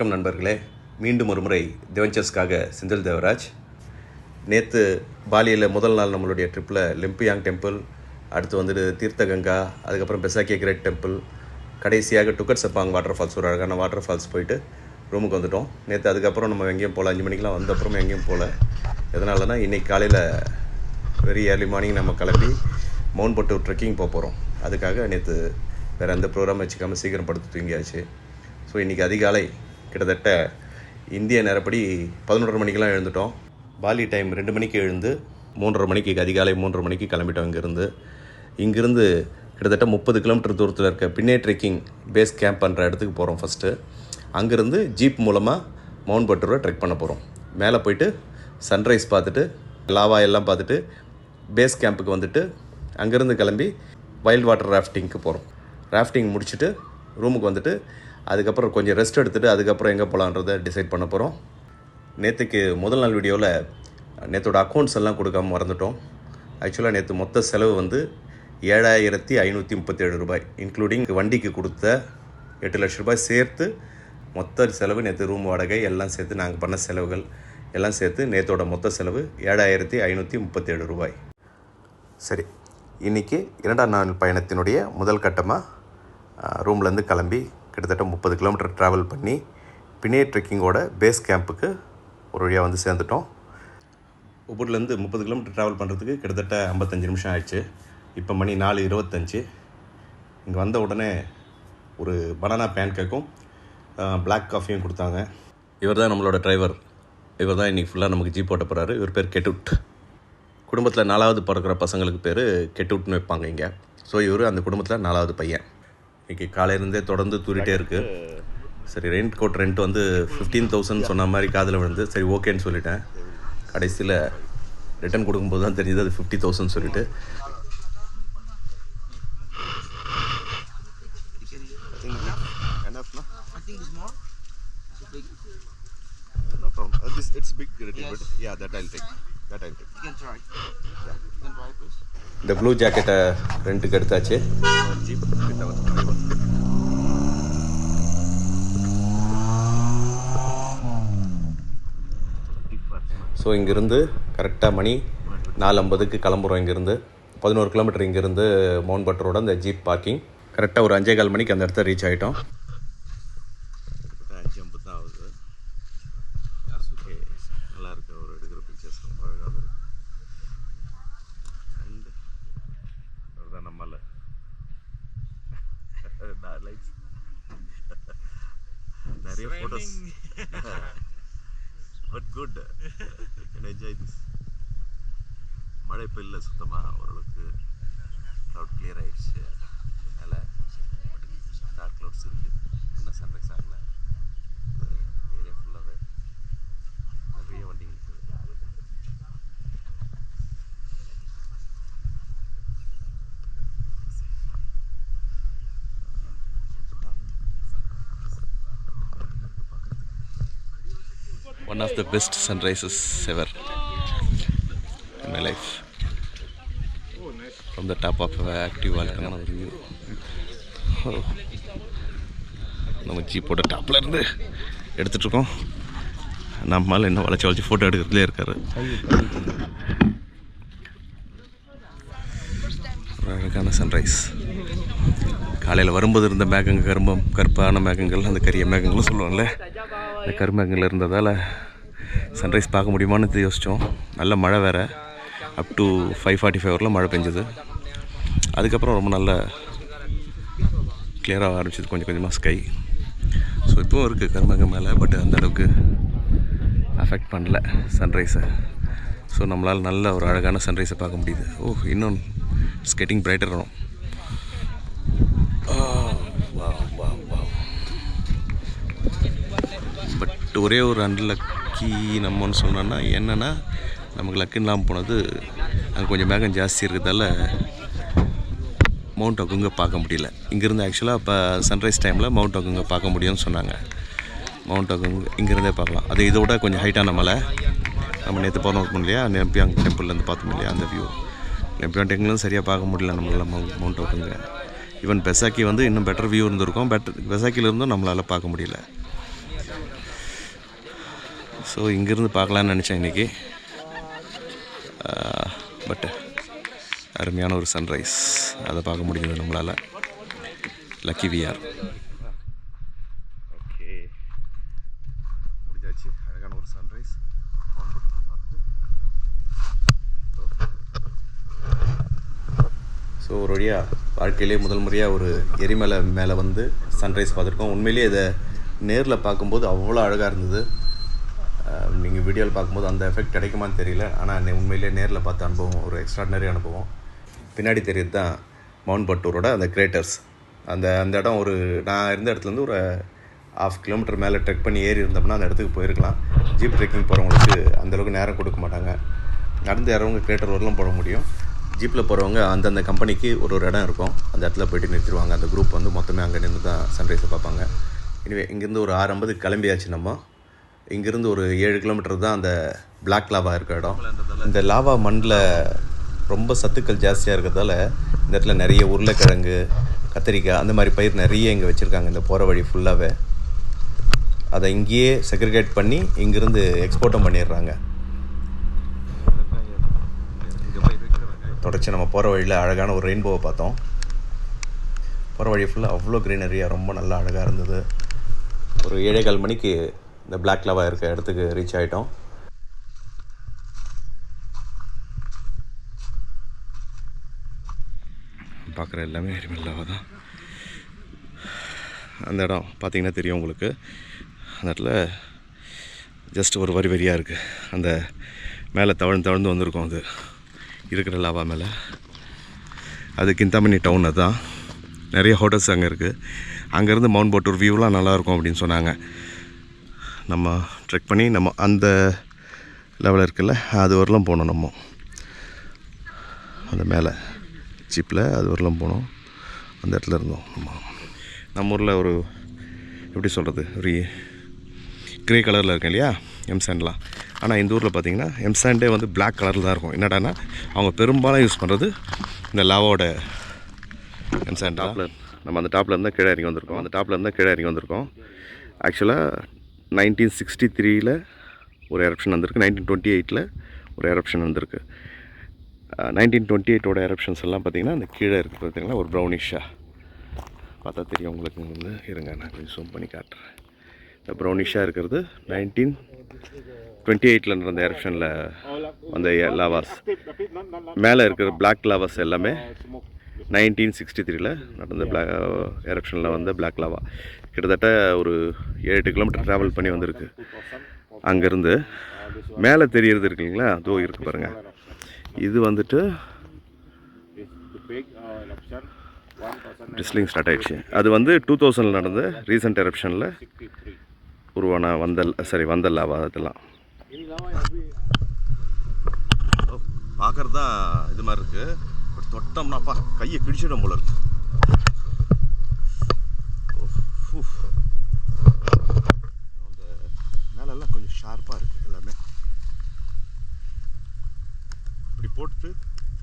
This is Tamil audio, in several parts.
வணக்கம் நண்பர்களே. மீண்டும் ஒரு முறை டிவென்ச்சர்ஸ்க்காக செந்தில் தேவராஜ். நேற்று பாலியில் முதல் நாள் நம்மளுடைய ட்ரிப்பில் லிம்பியாங் டெம்பிள், அடுத்து வந்துட்டு தீர்த்தகங்கா, அதுக்கப்புறம் பெசாக்கி கிரேட் டெம்பிள், கடைசியாக டுக்கட் சப்பாங் வாட்டர் ஃபால்ஸ், ஒரு அழகான வாட்டர் ஃபால்ஸ் போயிட்டு ரூமுக்கு வந்துவிட்டோம். நேற்று அதுக்கப்புறம் நம்ம எங்கேயும் போகல, 5 மணிக்கெலாம் வந்த அப்புறமா எங்கேயும் போகல. எதனாலனா இன்றைக்கி காலையில் வெரி ஏர்லி மார்னிங் நம்ம கிளம்பி மவுண்ட் பட்டூர் ட்ரெக்கிங் போக போகிறோம். அதுக்காக நேற்று வேறு எந்த ப்ரோக்ராம் வச்சுக்காமல் சீக்கிரம் படுத்து தூங்கியாச்சு. ஸோ இன்றைக்கி அதிகாலை கிட்டத்தட்ட இந்திய நேரப்படி 11:30 மணிக்கெலாம் எழுந்துட்டோம். பாலி டைம் 2 மணிக்கு எழுந்து 3:30 மணிக்கு அதிகாலை 3:30 மணிக்கு கிளம்பிட்டோம். இங்கேருந்து கிட்டத்தட்ட 30 கிலோமீட்டர் தூரத்தில் இருக்க பின்னே ட்ரெக்கிங் பேஸ் கேம்ப் பண்ணுற இடத்துக்கு போகிறோம். ஃபஸ்ட்டு அங்கேருந்து ஜீப் மூலமாக மவுண்ட் பட்டூரை ட்ரெக் பண்ண போகிறோம். மேலே போயிட்டு சன்ரைஸ் பார்த்துட்டு லாவா எல்லாம் பார்த்துட்டு பேஸ் கேம்புக்கு வந்துட்டு அங்கேருந்து கிளம்பி வைல்ட் வாட்டர் ராஃப்டிங்க்கு போகிறோம். ராஃப்டிங் முடிச்சுட்டு ரூமுக்கு வந்துட்டு அதுக்கப்புறம் கொஞ்சம் ரெஸ்ட் எடுத்துகிட்டு அதுக்கப்புறம் எங்கே போகலான்றதை டிசைட் பண்ண போகிறோம். நேற்றுக்கு முதல் நாள் வீடியோவில் நேற்றோட அக்கௌண்ட்ஸ் எல்லாம் கொடுக்காமல் மறந்துட்டோம். ஆக்சுவலாக நேற்று மொத்த செலவு வந்து 7,537 ரூபாய், இன்க்ளூடிங் வண்டிக்கு கொடுத்த 8 லட்ச ரூபாய் சேர்த்து மொத்த செலவு. நேற்று ரூம் வாடகை எல்லாம் சேர்த்து நாங்கள் பண்ண செலவுகள் எல்லாம் சேர்த்து நேற்றோட மொத்த செலவு 7,537 ரூபாய். சரி, இன்றைக்கி 2ஆம் நாள் பயணத்தினுடைய முதல் கட்டமாக ரூம்லேருந்து கிளம்பி கிட்டத்தட்ட 30 கிலோமீட்டர் ட்ராவல் பண்ணி பினே ட்ரெக்கிங்கோட பேஸ் கேம்புக்கு ஒரு வழியாக வந்து சேர்ந்துட்டோம். உபூர்லேருந்து 30 கிலோமீட்டர் ட்ராவல் பண்ணுறதுக்கு கிட்டத்தட்ட 55 நிமிஷம் ஆயிடுச்சு. இப்போ மணி 4:25. இங்கே வந்த உடனே ஒரு பனானா பேன் கேக்கும் பிளாக் காஃபியும் கொடுத்தாங்க. இவர் தான் நம்மளோட டிரைவர். இவர் தான் இன்றைக்கி ஃபுல்லாக நமக்கு ஜீப் ஓட்ட போகிறாரு. இவர் பேர் கெட்டுட். குடும்பத்தில் 4வது பிறக்கிற பசங்களுக்கு பேர் கெட்டுட்னு வைப்பாங்க இங்கே. ஸோ இவர் அந்த குடும்பத்தில் 4வது பையன். இன்றைக்கி காலையிலேருந்தே தொடர்ந்து தூரிட்டே இருக்குது. சரி, ரெண்ட் கோட் ரெண்ட் வந்து 15,000 சொன்ன மாதிரி காதில் விழுந்து சரி ஓகேன்னு சொல்லிட்டேன். கடைசியில் ரிட்டன் கொடுக்கும்போது தான் தெரிஞ்சது அது 50,000 சொல்லிட்டு. இந்த ப்ளூ ஜாக்கெட்டை ரெண்ட்டுக்கு எடுத்தாச்சு. ஸோ இங்கேருந்து கரெக்டாக மணி 4:50க்கு கிளம்புறோம். இங்கேருந்து 11 கிலோமீட்டர் இங்கேருந்து மவுண்ட் பட்டரோட அந்த ஜீப் பார்க்கிங். கரெக்டாக ஒரு 5:15 மணிக்கு அந்த இடத்த ரீச் ஆகிட்டோம். 5:50 தான் ஆகுது. ஓகே, நல்லா இருக்கு. ஒரு எடுக்கிற பிக்சர்ஸ் அழகாக இருக்கு. அண்ட் அதுதான் நம்மள லைட்ஸ் நிறைய photos. But good, can enjoy this. மழை இப்போ இல்லை, சுத்தமாக ஓரளவுக்கு க்ளவுட் கிளியர் ஆகிடுச்சு. அதில் டார்க் க்ளவுட்ஸ் இருக்குது. இன்னும் சன்ரைஸ் ஆகலை. ஏரியா ஃபுல்லாகவே நிறைய வண்டி இருக்குது. One of the best sunrises ever in my life. From the top of an active volcano view. நம்ம ஜீப்போட டாப்பில் இருந்து எடுத்துகிட்ருக்கோம். நம்மளால் என்ன வளைச்சி ஃபோட்டோ எடுக்கிறதுலே இருக்கார். அழகான சன்ரைஸ். காலையில் வரும்போது இருந்த மேகங்கள் கருப்பான மேகங்கள், அந்த கரிய மேகங்களும் சொல்லுவாங்கள்ல, அந்த கருமேகங்கள் இருந்ததால் சன்ரைஸ் பார்க்க முடியுமான்னு யோசித்தோம். நல்ல மழை வேறு. அப் டு 5:45 வரலாம் மழை பெஞ்சது. அதுக்கப்புறம் ரொம்ப நல்ல கிளியராக ஆரம்பிச்சது கொஞ்சம் கொஞ்சமாக ஸ்கை. ஸோ இப்போவும் இருக்குது கருமேகம் மேலே, பட் அந்த அளவுக்கு அஃபெக்ட் பண்ணல சன்ரைஸை. ஸோ நம்மளால் நல்ல ஒரு அழகான சன்ரைஸை பார்க்க முடியுது. இன்னும் இட்ஸ் கெட்டிங் பிரைட்டர் ஆகும். பட் ஒரே ஒரு அன்லக்கி நம்மன்னு சொன்னோன்னா என்னென்னா, நமக்கு லக்குன்னு இல்லாமல் போனது அங்கே கொஞ்சம் மேகம் ஜாஸ்தி இருக்கிறதால மவுண்ட் அகுங்கை பார்க்க முடியல. இங்கேருந்து ஆக்சுவலாக இப்போ சன்ரைஸ் டைமில் மவுண்ட் அகுங்கை பார்க்க முடியும்னு சொன்னாங்க. மவுண்ட் அகுங்க இங்கேருந்தே பார்க்கலாம். அது இதோட கொஞ்சம் ஹைட்டான மலை. நம்ம நேற்று போனோம் இல்லையா, லிம்பியாங் டெம்பிள்லேருந்து பார்த்தோம் இல்லையா, அந்த வியூ. லிம்பியாங் டெம்பிள்லேருந்து சரியாக பார்க்க முடியல நம்மளால் மவுண்ட் அகுங்க. ஈவன் பெசாக்கி வந்து இன்னும் பெட்டர் வியூ இருந்திருக்கும். பெசாக்கியில் இருந்தும் நம்மளால் பார்க்க முடியல. ஸோ இங்கேருந்து பார்க்கலான்னு நினச்சேன் இன்றைக்கி. பட் அருமையான ஒரு சன்ரைஸ் அதை பார்க்க முடிஞ்சது நம்மளால். Lucky VR. ஓகே, முடிஞ்சாச்சு. அழகான ஒரு சன்ரைஸ் பார்த்துட்டு ஸோ ஒரு வழியாக வாழ்க்கையிலே முதல் முறையாக ஒரு எரிமலை மேலே வந்து சன்ரைஸ் பார்த்துருக்கோம். உண்மையிலேயே இதை நேரில் பார்க்கும்போது அவ்வளோ அழகாக இருந்தது. நீங்கள் வீடியோவில் பார்க்கும்போது அந்த எஃபெக்ட் கிடைக்குமான்னு தெரியல. ஆனால் உண்மையிலேயே நேரில் பார்த்த அனுபவம் ஒரு எக்ஸ்ட்ராடினரி அனுபவம். பின்னாடி தெரியுது தான் மவுண்ட் பட்டூரோட அந்த கிரேட்டர்ஸ். அந்த இடம் ஒரு நான் இருந்த இடத்துலேருந்து ஒரு 1/2 கிலோமீட்டர் மேலே ட்ரெக் பண்ணி ஏறி இருந்தோம்னா அந்த இடத்துக்கு போயிருக்கலாம். ஜீப் ட்ரெக்கிங் போகிறவங்களுக்கு அந்தளவுக்கு நேரம் கொடுக்க மாட்டாங்க. நடந்து ஏறவங்க கிரேட்டர் வரலாம் போட முடியும். ஜீப்பில் போகிறவங்க அந்தந்த கம்பெனிக்கு ஒரு இடம் இருக்கும், அந்த இடத்துல போய்ட்டு நிறுத்திடுவாங்க. அந்த குரூப் வந்து மொத்தமே அங்கே நின்று தான் சன்ரைஸை பார்ப்பாங்க. இனிவே இங்கேருந்து ஒரு 6:50 கிளம்பியாச்சு. நம்ம இங்கேருந்து ஒரு 7 கிலோமீட்டர் தான் அந்த பிளாக் லாவா இருக்க இடம். இந்த லாவா மண்ணில் ரொம்ப சத்துக்கள் ஜாஸ்தியாக இருக்கிறதால இந்த இடத்துல நிறைய உருளைக்கிழங்கு, கத்திரிக்காய் அந்த மாதிரி பயிர் நிறைய இங்கே வச்சுருக்காங்க. இந்த போகிற வழி ஃபுல்லாகவே அதை இங்கேயே செக்ரிகேட் பண்ணி இங்கேருந்து எக்ஸ்போர்ட்டும் பண்ணிடுறாங்க. தொடர்ச்சி நம்ம போகிற வழியில் அழகான ஒரு ரெயின்போவை பார்த்தோம். போகிற வழி ஃபுல்லாக அவ்வளோ க்ரீனரியாக ரொம்ப நல்லா அழகாக இருந்தது. ஒரு 7:15 மணிக்கு இந்த பிளாக் லாவா இருக்க இடத்துக்கு ரீச் ஆகிட்டோம். பார்க்குற எல்லாமே எரிமலை லாவா தான். அந்த இடம் பார்த்திங்கன்னா தெரியும் உங்களுக்கு. அந்த இடத்துல ஜஸ்ட் ஒரு வரியாக இருக்குது. அந்த மேலே தவழ்ந்து வந்திருக்கும் அது இருக்கிற லாவா மேலே. அது கிந்தாமணி டவுன். அதுதான் நிறைய ஹோட்டல்ஸ் அங்கே இருக்குது. அங்கேருந்து மவுண்ட் பட்டூர் வியூலாம் நல்லாயிருக்கும் அப்படின்னு சொன்னாங்க. நம்ம ட்ரெக் பண்ணி நம்ம அந்த லெவலில் இருக்குல்ல அது வரலாம் போனோம். நம்ம அந்த மேலே ஜீப்பில் அது வரலாம் போனோம். அந்த இடத்துல இருந்தோம். நம்ம ஊரில் ஒரு எப்படி சொல்கிறது, ஒரு க்ரே கலரில் இருக்கும் இல்லையா எம்சாண்ட்லாம். ஆனால் இந்த ஊரில் பார்த்திங்கன்னா எம்சாண்டே வந்து பிளாக் கலரில் தான் இருக்கும். என்னடானா அவங்க பெரும்பாலும் யூஸ் பண்ணுறது இந்த லாவோட எம்சாண்ட். டாப்பில் நம்ம அந்த டாப்பில் இருந்தால் கீழே இறங்கி வந்திருக்கோம். ஆக்சுவலாக 1963 ஒரு எரப்ஷன் வந்திருக்கு. 1928 ஒரு எரப்ஷன் வந்திருக்கு. 1928 எரப்ஷன்ஸ் எல்லாம் பார்த்திங்கன்னா அந்த கீழே இருக்குது பார்த்திங்கன்னா ஒரு ப்ரௌனிஷாக பார்த்தா தெரியும் உங்களுக்கு. வந்து இருங்க நான் கொஞ்சம் ஜூம் பண்ணி காட்டுறேன். இந்த ப்ரௌனிஷாக இருக்கிறது 1928 நடந்த எரப்ஷனில் வந்த லாவாஸ். மேலே இருக்கிற பிளாக் லாவாஸ் எல்லாமே 1963 நடந்த எரப்ஷனில் வந்த பிளாக் லாவா. கிட்டத்தட்ட ஒரு 7-8 கிலோமீட்டர் ட்ராவல் பண்ணி வந்திருக்கு. அங்கேருந்து மேலே தெரியறது இருக்குங்களா, அதோ இருக்குது பாருங்கள். இது வந்துட்டு ட்ரிஸ்லிங் ஸ்டார்ட் ஆகிடுச்சு. அது வந்து 2000 நடந்த ரீசெண்ட் எரப்ஷனில் உருவான வந்த லாவா. அதெல்லாம் பார்க்குறது தான் இது மாதிரி இருக்குது. பட் தொட்டோம்னாப்பா கையை கிழிச்சிடும் போல இருக்கு. அந்த மேலெல்லாம் கொஞ்சம் ஷார்ப்பாக இருக்குது எல்லாமே. இப்படி போட்டு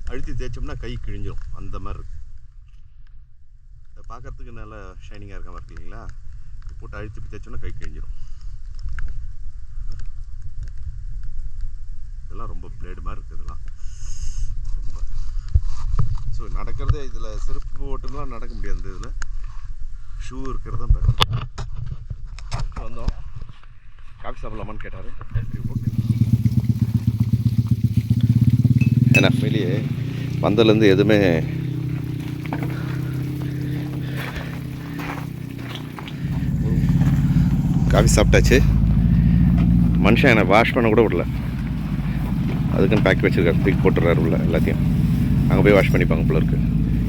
அழுத்தி தேய்ச்சோம்னா கை கிழிஞ்சிடும் அந்த மாதிரி இருக்குது. இதை பார்க்குறதுக்கு நல்லா ஷைனிங்காக இருக்க மாதிரி இருக்கு இல்லைங்களா. இப்படி போட்டு அழுத்தி தேய்ச்சோம்னா கை கிழிஞ்சிடும். இதெல்லாம் ரொம்ப பிளேடு மாதிரி இருக்குது இதெல்லாம் ரொம்ப. ஸோ நடக்கிறதே இதில் செருப்பு ஓட்டுலாம் நடக்க முடியாது. இந்த இதில் ஷூ இருக்கிறது தான் பெட்டர். வந்தோம், காஃபி சாப்பிடலாமான்னு கேட்டார். போட்டு ஏன்னா வெளியே வந்ததுலேருந்து எதுவுமே காஃபி சாப்பிட்டாச்சு. மனுஷன் என்னை வாஷ் பண்ண கூட விடல. அதுக்குன்னு பேக் வச்சுருக்காரு, தூக்கி போட்டுறாரு உள்ள எல்லாத்தையும். அங்கே போய் வாஷ் பண்ணிப்பாங்க போல இருக்குது.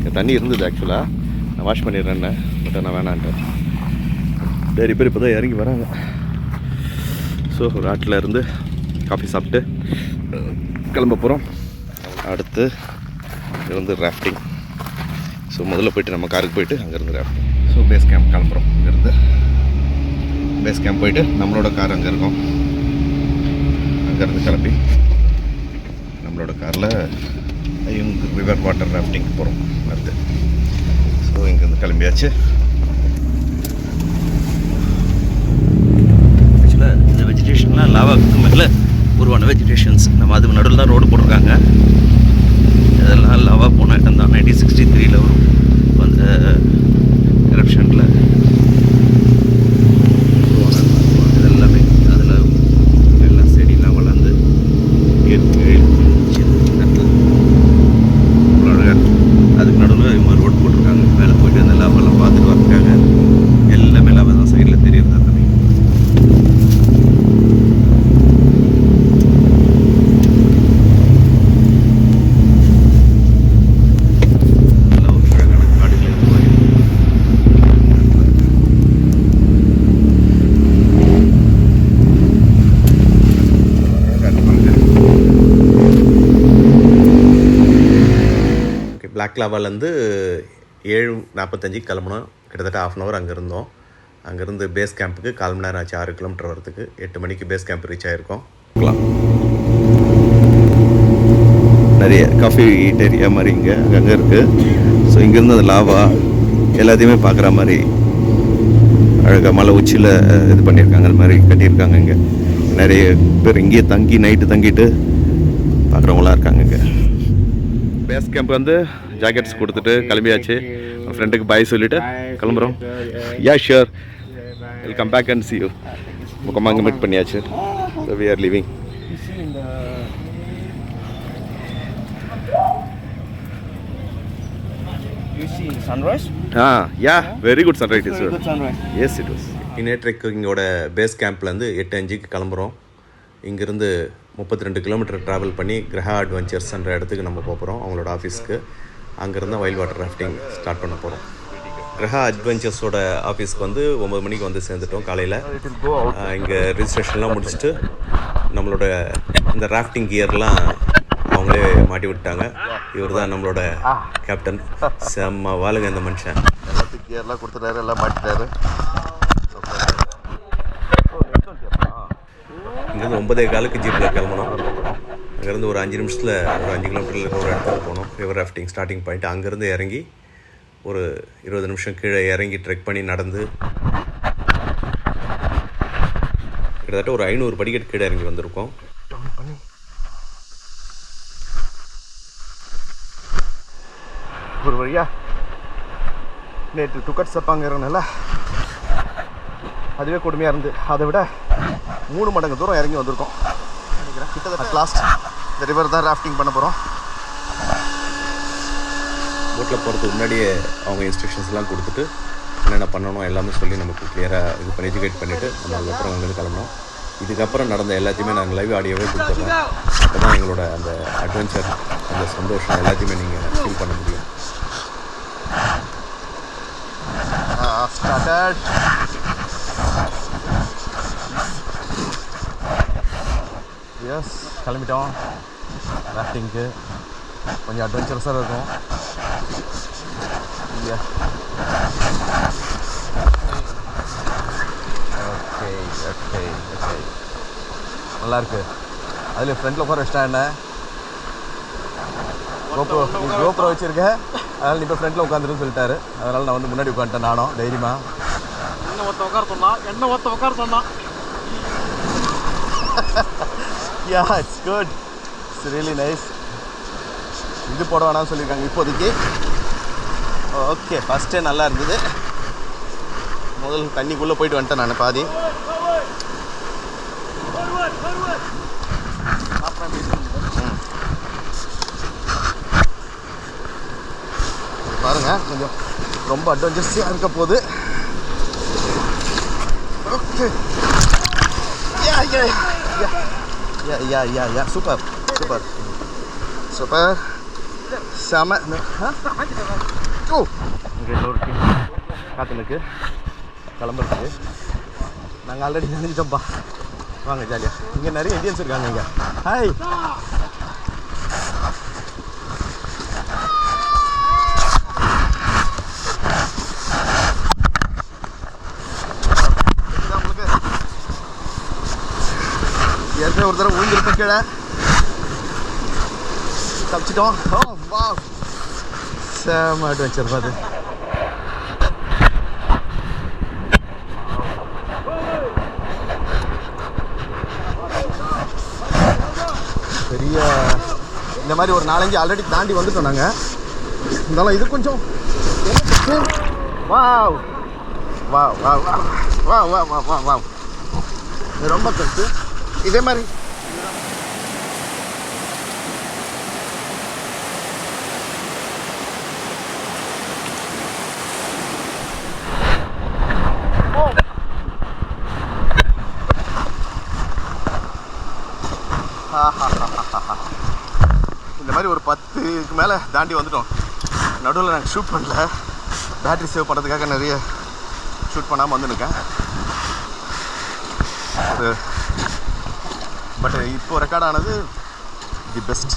என் தண்ணி இருந்தது ஆக்சுவலாக, நான் வாஷ் பண்ணிடுறேன்னு, பட் நான் வேணான்ட்டேன். சரி பேர் இப்போ தான் இறங்கி வராங்க. ஸோ ஒரு ஆட்டில் இருந்து காஃபி சாப்பிட்டு கிளம்ப போகிறோம். அடுத்து இருந்து ராஃப்டிங். ஸோ முதல்ல போய்ட்டு நம்ம காருக்கு போய்ட்டு அங்கேருந்து ராஃப்டிங். ஸோ பேஸ் கேம்ப் கிளம்புறோம். இங்கேருந்து பேஸ் கேம்ப் போய்ட்டு நம்மளோட கார் அங்கே இருக்கும். அங்கேருந்து கிளம்பி நம்மளோட காரில் ரிவர் வாட்டர் ராஃப்டிங் போகிறோம் அடுத்து. ஸோ இங்கேருந்து கிளம்பியாச்சு. ஆக்சுவலாக இந்த வெஜிடேஷன்லாம் லாவாவுக்கு மேலே உருவான வெஜிடேஷன்ஸ். நம்ம அது நடுவில் தான் ரோடு போட்டிருக்காங்க. இதெல்லாம் லாவா போன இடம் தான். 1963 வரும் அந்த எரப்ஷனில் இதெல்லாமே அதில் எல்லாம் செடியெலாம் வளர்ந்து அதுக்கு நடுவில் இவங்க ரோடு போட்டிருக்காங்க. மேலே போயிட்டு அந்த லாவெல்லாம் பார்த்துட்டு வரதுக்காக எல்லாமே லாவா தான் சைடில் தெரியுது. அந்த பிளாக் லாவாலேருந்து 7:45 கிளம்புனோம். கிட்டத்தட்ட 1/2 hour அங்கே இருந்தோம். அங்கேருந்து பேஸ் கேம்புக்கு 1/4 மணி நேரம் ஆச்சு. 6 கிலோமீட்டர் வரதுக்கு 8 மணிக்கு பேஸ் கேம்ப் ரீச் ஆகிருக்கோம். நிறைய காஃபி ஏரியா மாதிரி இங்கே அங்கங்கே இருக்குது. ஸோ இங்கேருந்து அந்த லாவா எல்லாத்தையுமே பார்க்குற மாதிரி அழகாக மலை உச்சியில் இது பண்ணியிருக்காங்க. அது மாதிரி கட்டியிருக்காங்க. இங்கே நிறைய பேர் இங்கேயே தங்கி நைட்டு தங்கிட்டு பார்க்குறவங்களாம் இருக்காங்க. இங்கே பேஸ் கேம்ப் வந்து ஜாக்கெட்ஸ் கொடுத்துட்டு கிளம்பியாச்சு. ஃப்ரெண்டுக்கு பாய் சொல்லிவிட்டு கிளம்புறோம். Yeah sure, will come back and see you. முக்கமாக அங்கே மீட் பண்ணியாச்சு. So we are leaving. You see sunrise? Yeah, very good sunrise. Very good sunrise. Yes, it was. இங்கோட பேஸ் கேம்ப்லேருந்து 8:05 கிளம்புறோம். இங்கேருந்து 32 கிலோமீட்டர் ட்ராவல் பண்ணி கிரஹா அட்வென்ச்சர்ஸ்ன்ற இடத்துக்கு நம்ம போகிறோம், அவங்களோட ஆஃபீஸ்க்கு. அங்கேருந்து வைல்ட் வாட்டர் ராஃப்டிங் ஸ்டார்ட் பண்ண போகிறோம். கிரஹா அட்வென்ச்சர்ஸோட ஆஃபீஸ்க்கு வந்து 9 மணிக்கு வந்து சேர்ந்துட்டோம் காலையில். இங்கே ரிஜிஸ்ட்ரேஷன்லாம் முடிச்சுட்டு நம்மளோட இந்த ராஃப்டிங் கியர்லாம் அவங்களே மாட்டி விட்டாங்க. இவர் தான் நம்மளோட கேப்டன். செம்ம வாழுங்க இந்த மனுஷன். எல்லாத்துக்கும் கியர்லாம் கொடுத்துட்டாரு, எல்லாம் மாட்டிட்டாரு. இங்கேருந்து 9:15 ஜீப்பில் கிளம்பணும். அங்கேருந்து ஒரு 5 நிமிஷத்தில் ஒரு 5 கிலோமீட்டரில் இருக்கிற ஒரு இடத்துக்கு போனோம். River rafting starting point. அங்கேருந்து இறங்கி ஒரு 20 நிமிஷம் கீழே இறங்கி ட்ரெக் பண்ணி நடந்து கிட்டத்தட்ட ஒரு 500 படிக்கட்டு கீழே இறங்கி வந்திருக்கோம். ஒரு வழியா நேற்று துக்கட் சப்பாங்க இறங்கினால அதுவே கொடுமையாக இருந்து அதை விட 3 மடங்கு தூரம் இறங்கி வந்திருக்கோம் நினைக்கிறேன். கிட்டத்தட்ட லாஸ்ட் இந்த ரிவர் தான் ராஃப்டிங் பண்ண போகிறோம். போட்டில் போகிறதுக்கு முன்னாடியே அவங்க இன்ஸ்ட்ரக்ஷன்ஸ்லாம் கொடுத்துட்டு என்னென்ன பண்ணணும் எல்லாமே சொல்லி நமக்கு கிளியராக இது பண்ணி எஜுகேட் பண்ணிவிட்டு நம்ம அதுக்கப்புறம் அங்கேருந்து கிளம்பணும். இதுக்கப்புறம் நடந்த எல்லாத்தையுமே நாங்கள் லைவ் ஆடியோவே கொடுத்துட்றோம். அப்போ தான் எங்களோட அந்த அட்வென்ச்சர், அந்த சந்தோஷம் எல்லாத்தையுமே நீங்கள் ஃபீல் பண்ண முடியும். எஸ், கிளம்பிட்டோம் ராஃப்டிங்க்கு. கொஞ்சம் அட்வென்ச்சரஸாக இருக்கும். ஓகே ஓகே ஓகே, நல்லாயிருக்கு. அதில் ஃப்ரெண்டில் உட்கார வச்சிட்டா என்ன, கோப்ரோ வச்சுருக்கேன், அதனால் நீ இப்போ ஃப்ரெண்டில் உட்காந்துருன்னு சொல்லிட்டாரு. அதனால் நான் வந்து முன்னாடி உட்காந்துட்டேன் நானும் தைரியமாக. என்ன ஒருத்த உட்கார சொன்னான். Yeah, it's good. It's really nice. இது போட வேணாம்னு சொல்லியிருக்காங்க இப்போதைக்கு. ஓகே, ஃபஸ்ட்டே நல்லா இருந்தது. முதல் தண்ணிக்குள்ளே போயிட்டு வந்துட்டேன் நான் பாதி. பாருங்க, கொஞ்சம் ரொம்ப அட்வென்ச்சர்ஸாக இருக்க போகுது. ஓகே, யா சூப்பர் சூப்பர் சூப்பர் செம. ஓ, இங்கே இன்னொரு டீம் காத்துனுக்கு கிளம்புறதுக்கு. நாங்கள் ஆல்ரெடி நினைச்சிட்டோம்ப்பா. வாங்க ஜாலியாக. இங்கே நிறைய இந்தியன்ஸ் இருக்காங்க. இங்கே ஹாய். ஏற்கனவே ஒரு தடவை ஊழ்ந்திருப்பேன் கீழே, தப்பிச்சிட்டோம். ஓ வா, செம அட்வென்ச்சர் பாது. நிறைய இந்த மாதிரி ஒரு 4-5 ஆல்ரெடி தாண்டி வந்துட்டோம் நாங்கள். இருந்தாலும் இது கொஞ்சம் வா வா வா வா வா வா வா வா வா இது ரொம்ப கருத்து. இதே மாதிரி இந்த மாதிரி ஒரு 10க்கு மேலே தாண்டி வந்துட்டோம். நடுவில் நாங்கள் ஷூட் பண்ணல, பேட்ரி சேவ் பண்ணுறதுக்காக நிறைய ஷூட் பண்ணாமல் வந்துருக்கேன். பட் இப்போ ரெக்கார்ட் ஆனது தி பெஸ்ட்.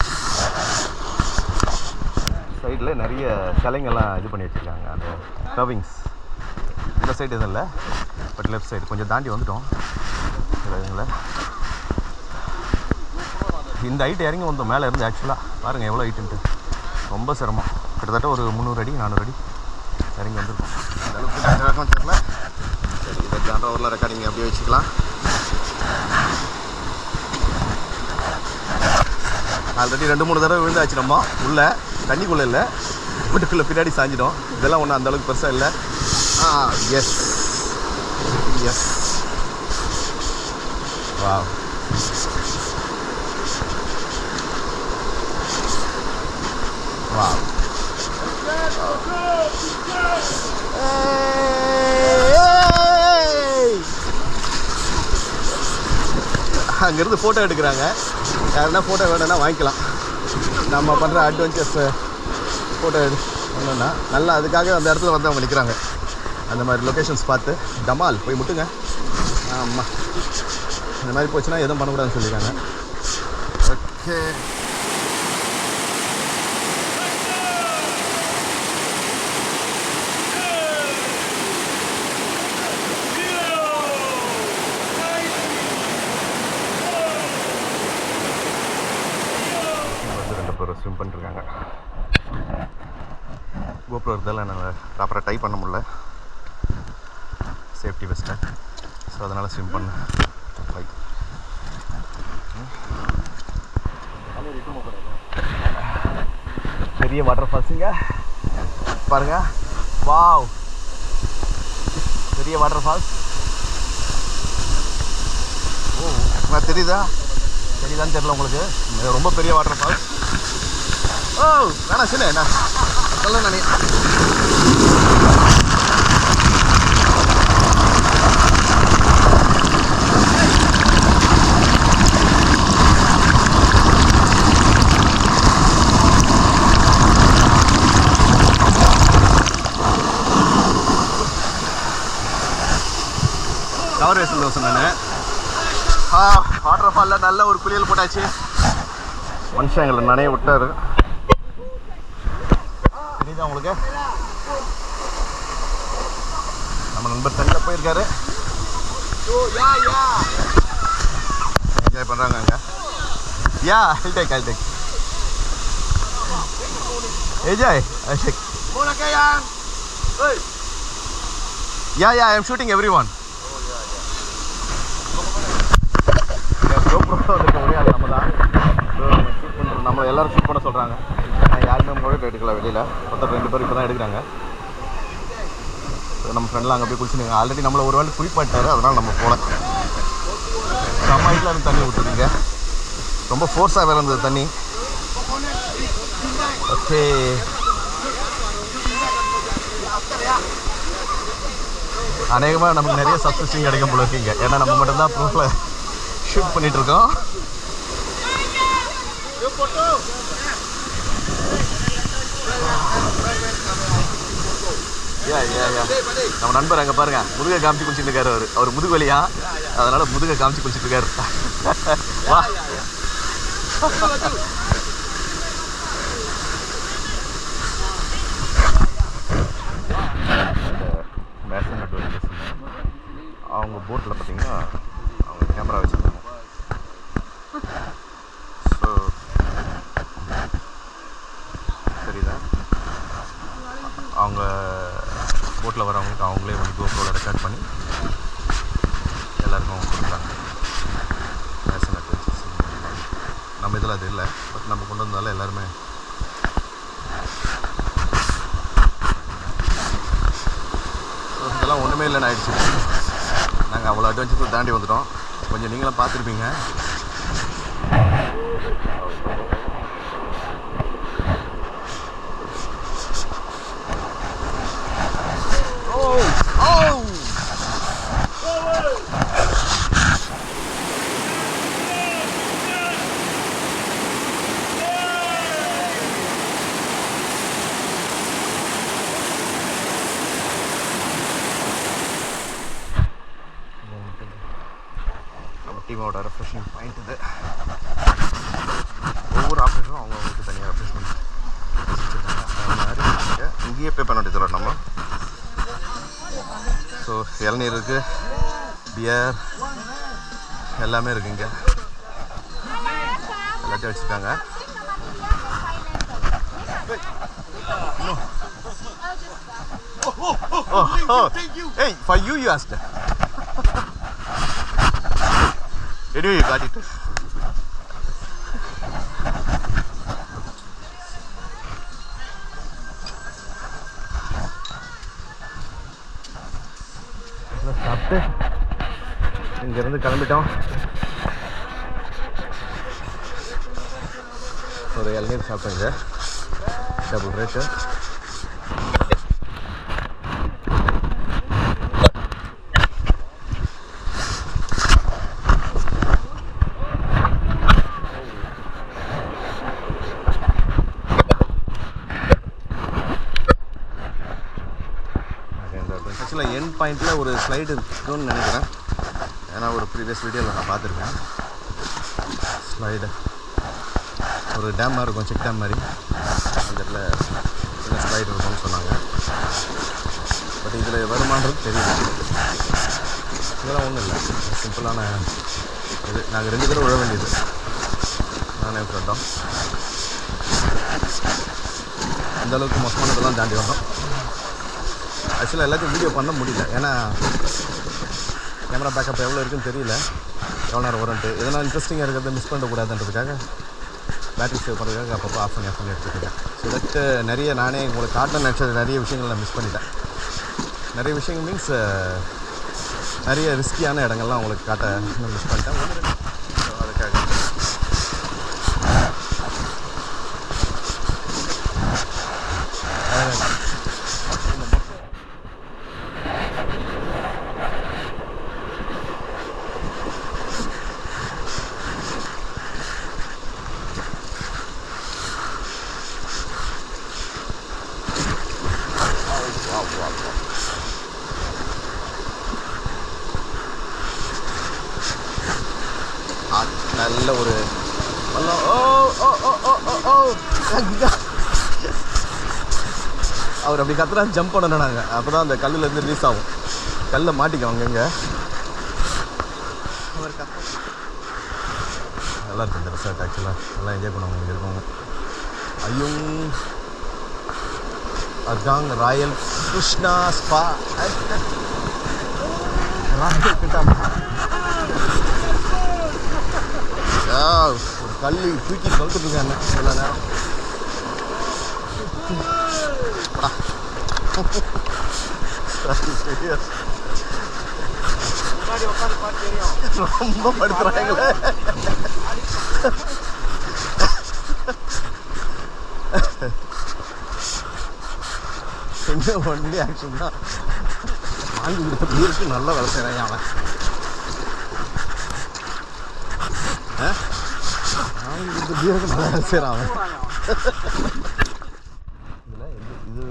சைடில் நிறைய சிலைங்கெல்லாம் இது பண்ணி வச்சுருக்காங்க. அந்த கர்விங்ஸ் இந்த சைடு எதுவும் இல்லை, பட் லெஃப்ட் சைடு கொஞ்சம் தாண்டி வந்துட்டோம். சிலைங்கள இந்த ஹைட் இறங்கி வந்தோம் மேலே இருந்து. ஆக்சுவலாக பாருங்கள் எவ்வளோ ஹைட்டுன்ட்டு, ரொம்ப சிரமம். கிட்டத்தட்ட ஒரு 300 அடி 400 அடி இறங்கி வந்துருக்கோம். அந்த அளவுக்கு தெரியல. சரி, இதை ஜான்ட்ராவரில் ரெக்கார்டிங் அப்படியே வச்சுக்கலாம். ஆல்ரெடி 2-3 தடவை விழுந்தாச்சு நம்ம. உள்ளே தண்ணிக்குள்ளே இல்லை, வீட்டுக்குள்ளே பின்னாடி சாஞ்சிடும். இதெல்லாம் ஒன்றும் அந்தளவுக்கு பெருசாக இல்லை. எஸ் எஸ் வா வா அங்கேருந்து ஃபோட்டோ எடுக்கிறாங்க. யாருன்னா ஃபோட்டோ வேணும்னா வாங்கிக்கலாம். நம்ம பண்ணுற அட்வென்ச்சர்ஸை ஃபோட்டோ பண்ணோன்னா நல்லா, அதுக்காக அந்த இடத்துல வந்து அவங்க நிற்கிறாங்க. அந்த மாதிரி லொக்கேஷன்ஸ் பார்த்து டமால் போய் முட்டுங்க. ஆமாம், இந்த மாதிரி போச்சுன்னா எதுவும் பண்ணக்கூடாதுன்னு சொல்லியிருக்காங்க. ஓகே, ஸ்விம் பண்ணிருக்காங்க. கோப்ரோ இருந்தாலும் நாங்கள் ப்ராப்பராக டை பண்ண முடியல, சேஃப்டி வெஸ்ட்டை. ஸோ அதனால் ஸ்விம் பண்ண பைக். பெரிய வாட்டர் ஃபால்ஸுங்க பாருங்க. வாவ், பெரிய வாட்டர் ஃபால்ஸ். ஓ, தெரியுதான்னு தெரியல உங்களுக்கு. ரொம்ப பெரிய வாட்டர் ஃபால்ஸ். ஓ வேணாம் சின்ன என்ன சொல்ல நானே. கவர் வேஸ்ட் தோசை நான். வாட்டர் ஃபாலில் நல்ல ஒரு குளியல் போட்டாச்சு. மனுஷன் எங்களை நனைய விட்டாரு. தெரியுதா உங்களுக்கு? நம்ம நண்பர் தண்ணியில் போயிருக்காரு. என்ஜாய் பண்ணுறாங்க அங்கே. யா I'll take enjoy. I'll take. Yeah, I'm shooting everyone. ஒரே ஆள் நம்ம தான் ஷூட் பண்ணுறோம். நம்மளை எல்லோரும் ஷூட் பண்ண சொல்கிறாங்க. யாருமே மொழிட்டு எடுக்கல வெளியில். மொத்தம் 2 பேர் இப்போ தான் எடுக்கிறாங்க. நம்ம ஃப்ரெண்ட்லாம் அங்கே போய் குளிச்சுங்க. ஆல்ரெடி நம்மளை ஒரு வேளை குளிப்பாட்டாரு, அதனால் நம்ம போகல. நம்ம வீட்டில் இருந்து தண்ணி ஊற்றுறீங்க, ரொம்ப ஃபோர்ஸாக வேறு இருந்தது தண்ணி. ஓகே, அநேகமாக நமக்கு நிறைய சப்ஸ்கிரிப்ஷன் கிடைக்கும் போல இருக்கீங்க. ஏன்னா நம்ம மட்டும்தான் ப்ரூஃபில் ஷூட் பண்ணிகிட்ருக்கோம். நம்ம நண்பர் அங்கே பாருங்க, முதுகை காமிச்சு குளிச்சுட்டு இருக்காரு. அவர் முதுகு வலியா, அதனால முதுகை காமிச்சு குளிச்சுட்டு இருக்காரு. வா மேசன் அட்வென்ச்சர்ஸ் அவங்க போட்டில் பார்த்தீங்கன்னா அவங்க கேமரா வச்சுருக்காங்க. ஸோ சரிதா, அவங்க போட்டில் வரவங்களுக்கு அவங்களே வந்து கோப்ரோவில் ரெக்கார்ட் பண்ணி எல்லாருக்கும் அவங்க கொடுக்குறாங்க. மேசன் அட்வென்ச்சர்ஸ் நம்ம இதில் அது இல்லை. பட் நம்ம கொண்டு வந்தால எல்லாருமே இதெல்லாம் ஒன்றுமே இல்லைன்னு ஆயிடுச்சு. நாங்கள் அவ்வளோ அட்வென்ச்சர் தாண்டி வந்துட்டோம். கொஞ்சம் நீங்களும் பார்த்துருப்பீங்க. டீமோட ரெஃப்ரெஷிங் பாயிண்ட் இது. ஒவ்வொரு ஆப்ரேஷனும் அவங்களுக்கு தனியாக ரெஃப்ரெஷ்மெண்ட் வச்சுருக்காங்க. அது மாதிரி இங்கேயே பே பண்ண வேண்டியதில்லை நம்ம. ஸோ இளநீர் இருக்குது, பியர் எல்லாமே இருக்குது இங்கே. எல்லாத்தையும் வச்சுருக்காங்க. Hey, for you asked. Anyway, you got it. சாப்பிட்டு இங்கேருந்து கிளம்பிட்டோம். ஒரு இளநீர் சாப்பிட்டேங்க, டபுள் ரேட்டு. ஆக்சுவலாக எண்ட் பாயிண்டில் ஒரு ஸ்லைடு இருக்குன்னு நினைக்கிறேன். ஏன்னா ஒரு ப்ரீவியஸ் வீடியோவில் நான் பார்த்துருக்கேன். ஸ்லைடு ஒரு டேம் மாதிரி இருக்கும், செக் டேம் மாதிரி. அந்த இடத்துல சின்ன ஸ்லைடு இருக்கும்னு சொன்னாங்க. பட் இதில் வருமானது தெரியல. இதெல்லாம் ஒன்றும் இல்லை, சிம்பிளான இது. நாங்கள் 2 பேரும் விழ வேண்டியது, நானே ஃப்ரெண்டோம். அந்தளவுக்கு மோசமானதெல்லாம் தாண்டி வந்தோம். ஆக்சுவலாக எல்லாத்தையும் வீடியோ பண்ண முடியல, ஏன்னா கேமரா பேக்கப் எவ்வளோ இருக்குன்னு தெரியல, எவ்வளோ நேரம் வரும்ன்ட்டு. எதனால் இன்ட்ரெஸ்டிங்காக இருக்கிறத மிஸ் பண்ணக்கூடாதுன்றதுக்காக பேட்டரி சேவ் பண்ணுறதுக்காக அப்பப்போ ஆஃப் பண்ணி எடுத்துக்கிட்டேன். ஸோ தட் நிறைய நானே உங்களுக்கு காட்டணும்னு நினச்ச நிறைய விஷயங்கள் நான் மிஸ் பண்ணிட்டேன். நிறைய விஷயங்கள் மீன்ஸ் நிறைய ரிஸ்கியான இடங்கள்லாம் உங்களுக்கு காட்ட மிஸ் பண்ணிட்டேன். அதுக்காக நல்ல ஒரு அவர் அப்படி கத்துறா ஜம்ப் பண்ணணும். நாங்கள் அப்போ தான் அந்த கல்லுலேருந்து ரிலீஸ் ஆகும். கல்லை மாட்டிக்குவாங்க இங்கே. அவர் கத்த நல்லா இருக்கும் இந்த ரிசார்ட். ஆக்சுவலாக நல்லா என்ஜாய் பண்ணுவாங்க இங்கே இருக்கவங்க. ஐயும் அகாங் ராயல் கிருஷ்ணா ஸ்பா ராயல் கிட்டாமா. ஒரு கல் தூக்கி கழுத்துட்ருக்காங்க எல்லா நேரம். ரொம்ப படுத்துறாங்களே. கொஞ்சம் ஒன்லி ஆக்ஷன் தான். வாங்கி கொடுத்த பீருக்கு நல்லா வேலை செய்கிறாங்க அவன். வாங்கி கொடுத்த பீருக்கு நல்லா வேலை செய்கிறான் அவன். இதில் இது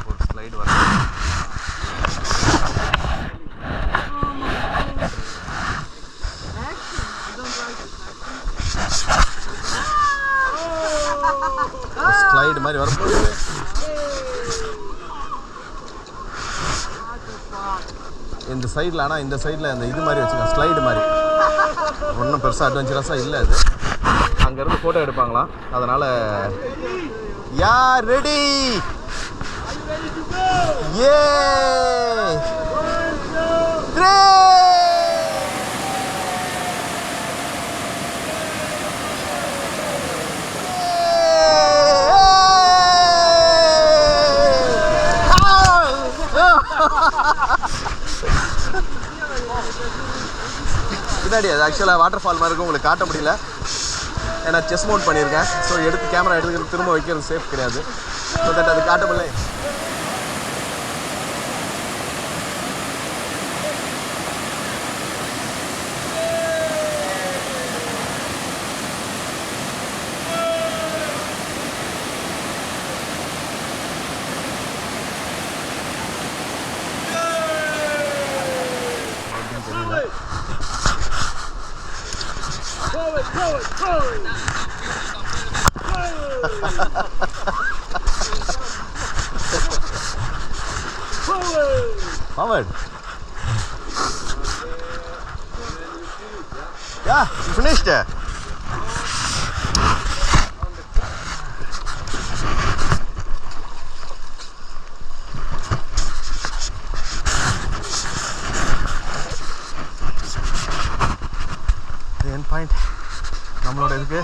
ஒரு ஸ்லைடு வர ஸ்லைடு மாதிரி வரப்போகுது. இந்த சைடில் ஆனால் இந்த சைடில் அந்த இது மாதிரி வச்சுக்கலாம், ஸ்லைடு மாதிரி. ஒன்றும் பெருசாக அட்வென்ச்சரஸாக இல்லை அது. அங்கேருந்து ஃபோட்டோ எடுப்பாங்களாம், அதனால் Yeah, ready. Are you ready to go? Yeah. 1, 2, 3. பின்னாடி அது ஆக்சுவலாக வாட்டர் ஃபால் மாதிரி இருக்கும், உங்களுக்கு காட்ட முடியல ஏன்னா செஸ் மவுண்ட் பண்ணியிருக்கேன். ஸோ எடுத்து கேமரா எடுத்து திரும்ப வைக்கிறது சேஃப் கிடையாது. ஸோ தட் அது காட்ட முடியல. Forward. Yeah, you finished. End point நம்மளோட இதுக்கு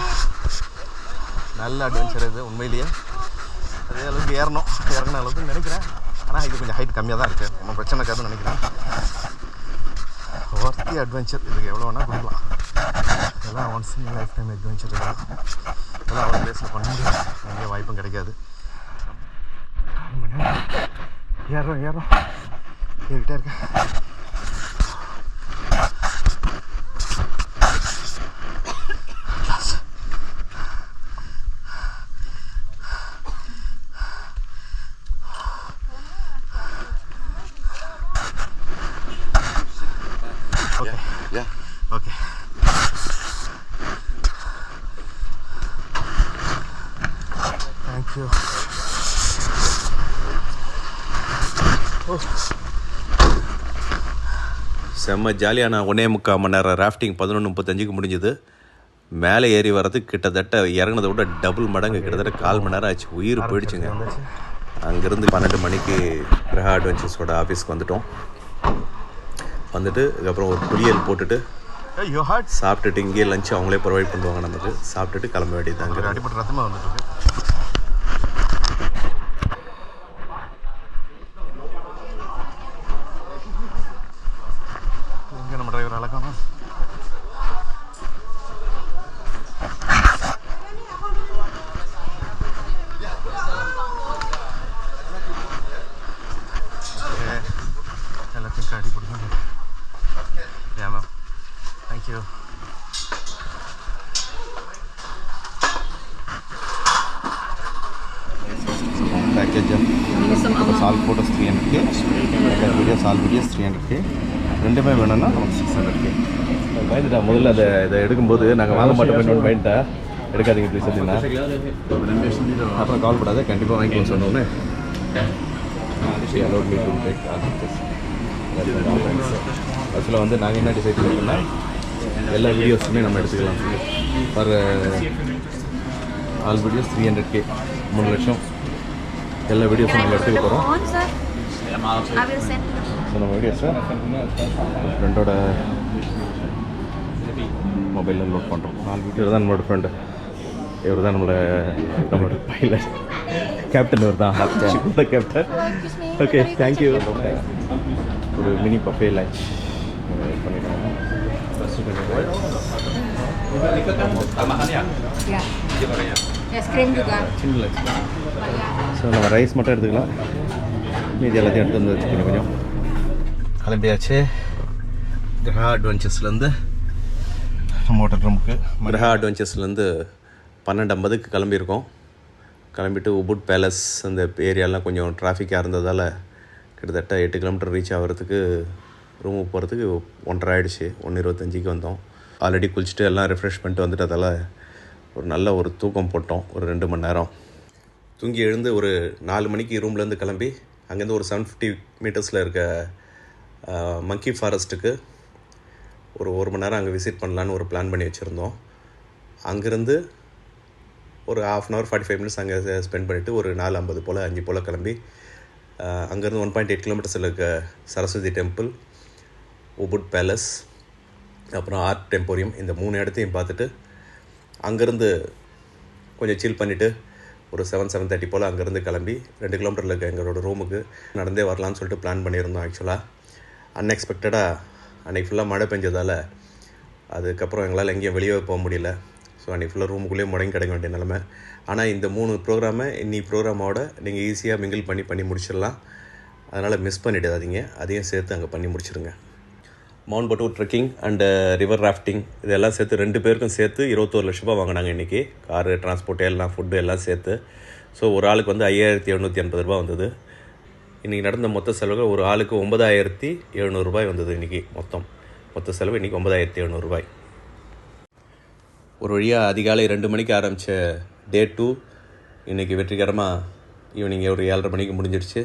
நல்ல அட்வென்ச்சர் இது உண்மையிலேயே. அதே அளவுக்கு இறங்கின அளவுக்கு நினைக்கிறேன். ஆனால் இது கொஞ்சம் ஹைட் கம்மியாக தான் இருக்குது, ஒன்றும் பிரச்சனை இருக்காதுன்னு நினைக்கிறேன். ஒர்த்தி அட்வென்ச்சர், இதுக்கு எவ்வளோ வேணால் கொடுக்கலாம். இதெல்லாம் once in life time adventure இதெல்லாம் ஒரு பிளேஸில் பண்ண எங்கேயும் வாய்ப்பும் கிடைக்காது. ஏறும் ஏறிக்கிட்டே இருக்கேன். Okay. Thank you. செம்ம ஜாலியான 1.25 மணி நேரம் ராஃப்டிங் 11:35 முடிஞ்சுது. மேலே ஏறி வர்றதுக்கு கிட்டத்தட்ட இறங்கினதை விட டபுள் மடங்கு, கிட்டத்தட்ட 1/4 மணி நேரம் ஆச்சு. உயிர் போயிடுச்சுங்க. அங்கேருந்து 12 மணிக்கு கிரஹா அட்வென்ச்சர்ஸோட ஆஃபீஸ்க்கு வந்துட்டோம். வந்துட்டு அதுக்கப்புறம் ஒரு புளியல் போட்டுட்டு சாப்பிட்டுட்டு இங்கேயே லஞ்ச் அவங்களே ப்ரொவைட் பண்ணுவாங்க நமக்கு. சாப்பிட்டுட்டு கிளம்ப வேண்டியது. அங்கே அடிப்பட்ட ரத்தமாக வந்துட்டு எங்கே நம்ம டிரைவர் அழகாமா. எல்லாத்தையும் காட்டி கொடுங்க. Yeah, ma'am. Thank you. Package all photos 300K, package videos all videos 300K. ரெண்டுமே வேணும்னா நமக்கு 600K. பயந்துட்டா முதல்ல இதை எடுக்கும்போது நாங்கள் வாங்க மாட்டோம் பயந்துட்டா. எடுக்காதீங்க ப்ளீஸ் அப்படின்னா. அப்புறம் கால் பண்ணாத, கண்டிப்பாக வாங்கிக்கணும்னு சொன்னோன்னே ஆக்சுவலாக வந்து நாங்கள் என்ன டிசைட் பண்ணிட்டோம்னா எல்லா வீடியோஸுமே நம்ம எடுத்துக்கலாம். ஃபார் ஆல் வீடியோஸ் 300K, 3 லட்சம் எல்லா வீடியோஸும் நம்ம எடுத்துக்க போகிறோம். ஸோ நம்ம வீடியோஸை ஃப்ரெண்டோட மொபைலில் லோட் பண்ணுறோம். 4 வீடியோ தான் நம்மளோட ஃப்ரெண்டு. இவர் தான் நம்மளோட பைலட் கேப்டன். இவர் தான் கேப்டன். Okay, thank you. ஒரு மினி பஃபே லஞ்ச் பண்ணிடுவாங்க. சின்ன லஞ்ச். ஸோ நம்ம ரைஸ் மட்டும் எடுத்துக்கலாம், மீதி எல்லாத்தையும் எடுத்து வந்து வச்சுக்கணும். கொஞ்சம் கிளம்பியாச்சு கிரஹா அட்வென்ச்சர்ஸ்லேருந்து நம்ம ஹோட்டல் ரூமுக்கு. கிரஹா அட்வென்ச்சர்ஸ்லேருந்து 12:50க்கு கிளம்பியிருக்கோம். கிளம்பிட்டு உபுட் பேலஸ் அந்த ஏரியாலாம் கொஞ்சம் டிராஃபிக்காக இருந்ததால் கிட்டத்தட்ட 8 கிலோமீட்டர் ரீச் ஆகிறதுக்கு ரூமுக்கு போகிறதுக்கு 1:30 ஆகிடுச்சு. 1:25க்கு வந்தோம். ஆல்ரெடி குளிச்சுட்டு எல்லாம் ரெஃப்ரெஷ் பண்ணிட்டு வந்துட்டதால் ஒரு நல்ல ஒரு தூக்கம் போட்டோம். ஒரு 2 மணி நேரம் தூங்கி எழுந்து ஒரு 4 மணிக்கு ரூம்லேருந்து கிளம்பி அங்கேருந்து ஒரு 750 மீட்டர்ஸில் இருக்க மங்கி ஃபாரஸ்ட்டுக்கு ஒரு 1 மணி நேரம் அங்கே விசிட் பண்ணலான்னு ஒரு பிளான் பண்ணி வச்சுருந்தோம். அங்கேருந்து ஒரு 1/2 45 மினிட்ஸ் அங்கே ஸ்பெண்ட் பண்ணிவிட்டு ஒரு 4:50 போல் 5 போல் கிளம்பி அங்கேருந்து 1.8 கிலோமீட்டர்ஸில் இருக்க சரஸ்வதி டெம்பிள், உபுட் பேலஸ், அப்புறம் ஆர்ட் டெம்போரியம், இந்த 3 இடத்தையும் பார்த்துட்டு அங்கேருந்து கொஞ்சம் சில் பண்ணிவிட்டு ஒரு 7:30 போல் அங்கேருந்து கிளம்பி 2 கிலோமீட்டரில் இருக்க எங்களோட ரூமுக்கு நடந்தே வரலான்னு சொல்லிட்டு பிளான் பண்ணியிருந்தோம். ஆக்சுவலாக அன்எக்ஸ்பெக்டடாக அன்றைக்கி ஃபுல்லாக மழை பெஞ்சதால் அதுக்கப்புறம் எங்களால் எங்கேயும் வெளியே போக முடியல. ஸோ அன்றைக்கி ஃபுல்லாக ரூமுக்குள்ளேயே முடங்கி கிடைக்க வேண்டிய நிலமை. ஆனால் இந்த 3 ப்ரோக்ராமை ப்ரோக்ராமோட நீங்கள் ஈஸியாக மிங்கிள் பண்ணி முடிச்சிடலாம். அதனால் மிஸ் பண்ணிடாதீங்க, அதையும் சேர்த்து அங்கே பண்ணி முடிச்சிடுங்க. மவுண்ட் பட்டூர் ட்ரெக்கிங் அண்டு ரிவர் ராஃப்டிங் இதெல்லாம் சேர்த்து 2 பேருக்கும் சேர்த்து 21 லட்ச ரூபா வாங்கினாங்க இன்றைக்கி. காரு, டிரான்ஸ்போர்ட் எல்லாம், ஃபுட்டு எல்லாம் சேர்த்து. ஸோ ஒரு ஆளுக்கு வந்து 5,780 ரூபா வந்தது. இன்றைக்கி நடந்த மொத்த செலவுகள் ஒரு ஆளுக்கு 9,700 ரூபாய் வந்தது. இன்றைக்கி மொத்த செலவு இன்றைக்கி 9,700 ரூபாய். ஒரு வழியாக அதிகாலை 2 மணிக்கு ஆரம்பித்த டே 2 இன்றைக்கி வெற்றிகரமாக ஈவினிங் ஒரு 7:30 மணிக்கு முடிஞ்சிடுச்சு.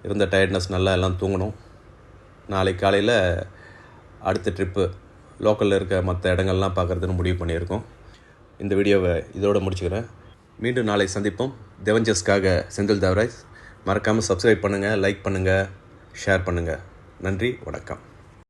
இருந்த டயர்ட்னஸ் நல்லா எல்லாம் தூங்கணும். நாளைக்கு காலையில் அடுத்த ட்ரிப்பு லோக்கலில் இருக்க மற்ற இடங்கள்லாம் பார்க்குறதுன்னு முடிவு பண்ணியிருக்கோம். இந்த வீடியோவை இதோடு முடிச்சுக்கிறேன். மீண்டும் நாளை சந்திப்போம். தெவஞ்சர்ஸ்க்காக செந்தில் தேவராஜ். மறக்காமல் சப்ஸ்கிரைப் பண்ணுங்கள், லைக் பண்ணுங்கள், ஷேர் பண்ணுங்கள். நன்றி, வணக்கம்.